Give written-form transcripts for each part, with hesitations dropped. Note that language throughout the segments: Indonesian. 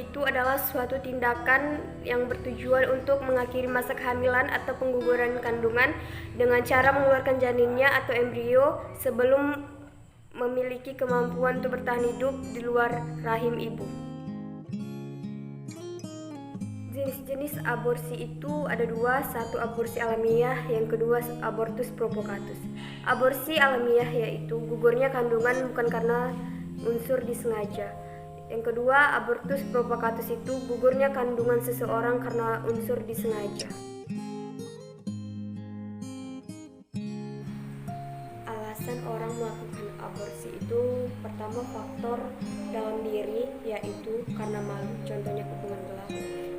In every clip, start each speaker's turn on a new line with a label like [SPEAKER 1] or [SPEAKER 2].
[SPEAKER 1] aborsi itu adalah suatu tindakan yang bertujuan untuk mengakhiri masa kehamilan atau pengguguran kandungan dengan cara mengeluarkan janinnya atau embrio sebelum memiliki kemampuan untuk bertahan hidup di luar rahim ibu. Jenis-jenis aborsi itu ada dua, satu aborsi alamiah, yang kedua abortus provocatus. Aborsi alamiah yaitu gugurnya kandungan bukan karena unsur disengaja. Yang kedua, abortus provocatus itu gugurnya kandungan seseorang karena unsur disengaja. Alasan orang melakukan aborsi itu pertama faktor dalam diri, yaitu karena malu, contohnya hubungan gelap,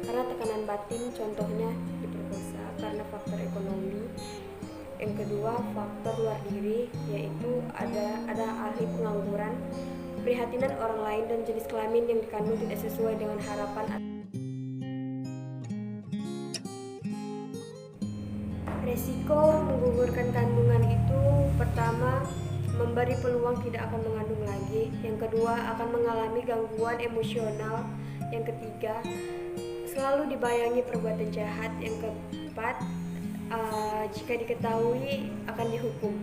[SPEAKER 1] karena tekanan batin, contohnya diperkosa, karena faktor ekonomi. Yang kedua, faktor luar diri, yaitu ada ahli pengangguran, keprihatinan orang lain, dan jenis kelamin yang dikandung tidak sesuai dengan harapan. Resiko menggugurkan kandungan itu pertama, memberi peluang tidak akan mengandung lagi. Yang kedua, akan mengalami gangguan emosional. Yang ketiga, selalu dibayangi perbuatan jahat. Yang keempat, jika diketahui akan dihukum.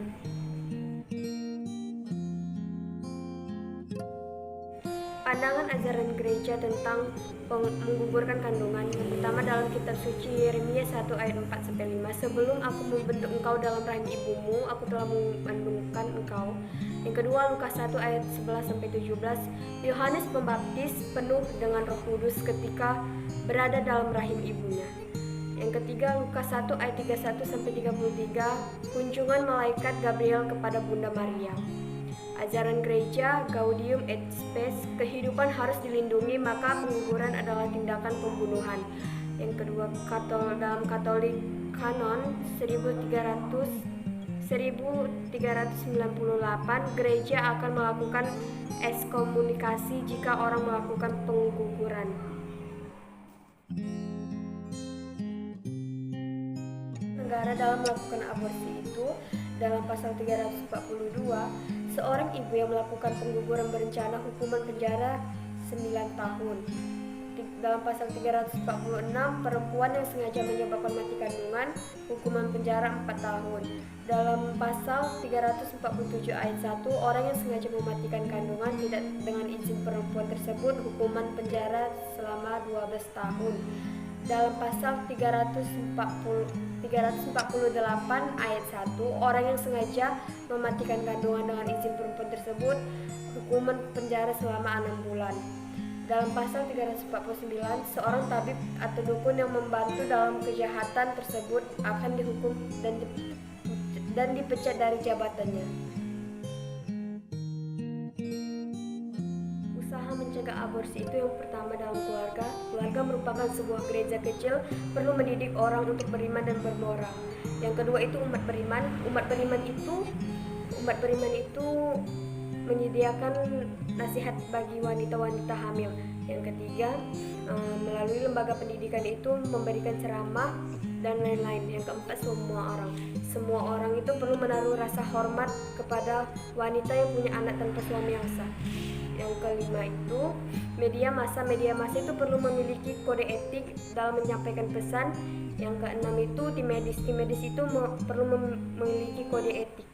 [SPEAKER 1] Pandangan ajaran gereja tentang menggugurkan kandungan. Yang pertama, dalam kitab suci Yeremia 1 ayat 4-5, sebelum aku membentuk engkau dalam rahim ibumu, aku telah mengandungkan engkau. Yang kedua, Lukas 1 ayat 11-17, Yohanes Pembaptis penuh dengan Roh Kudus ketika berada dalam rahim ibunya. Yang ketiga, Lukas 1 ayat 31-33, kunjungan malaikat Gabriel kepada Bunda Maria. Ajaran gereja Gaudium et Spes, kehidupan harus dilindungi, maka pengguguran adalah tindakan pembunuhan. Yang kedua, dalam Katolik Kanon 1398, gereja akan melakukan ekskomunikasi jika orang melakukan pengguguran. Negara dalam melakukan aborsi itu dalam pasal 342, seorang ibu yang melakukan pengguguran berencana hukuman penjara 9 tahun. Dalam pasal 346, perempuan yang sengaja menyebabkan mati kandungan, hukuman penjara 4 tahun. Dalam pasal 347 ayat 1, orang yang sengaja mematikan kandungan tidak dengan izin perempuan tersebut, hukuman penjara selama 12 tahun. Dalam pasal 348 ayat 1, orang yang sengaja mematikan kandungan dengan izin perempuan tersebut, hukuman penjara selama 6 bulan. Dalam pasal 349, seorang tabib atau dukun yang membantu dalam kejahatan tersebut akan dihukum dan dipecat dari jabatannya. Usaha mencegah aborsi itu yang pertama dalam keluarga. Keluarga merupakan sebuah gereja kecil, perlu mendidik orang untuk beriman dan bermoral. Yang kedua itu umat beriman. Umat beriman itu menyediakan nasihat bagi wanita-wanita hamil. Yang ketiga, melalui lembaga pendidikan itu memberikan ceramah dan lain-lain. Yang keempat, semua orang itu perlu menaruh rasa hormat kepada wanita yang punya anak tanpa suami yang sah. Yang kelima itu media massa itu perlu memiliki kode etik dalam menyampaikan pesan. Yang keenam itu tim medis itu perlu memiliki kode etik.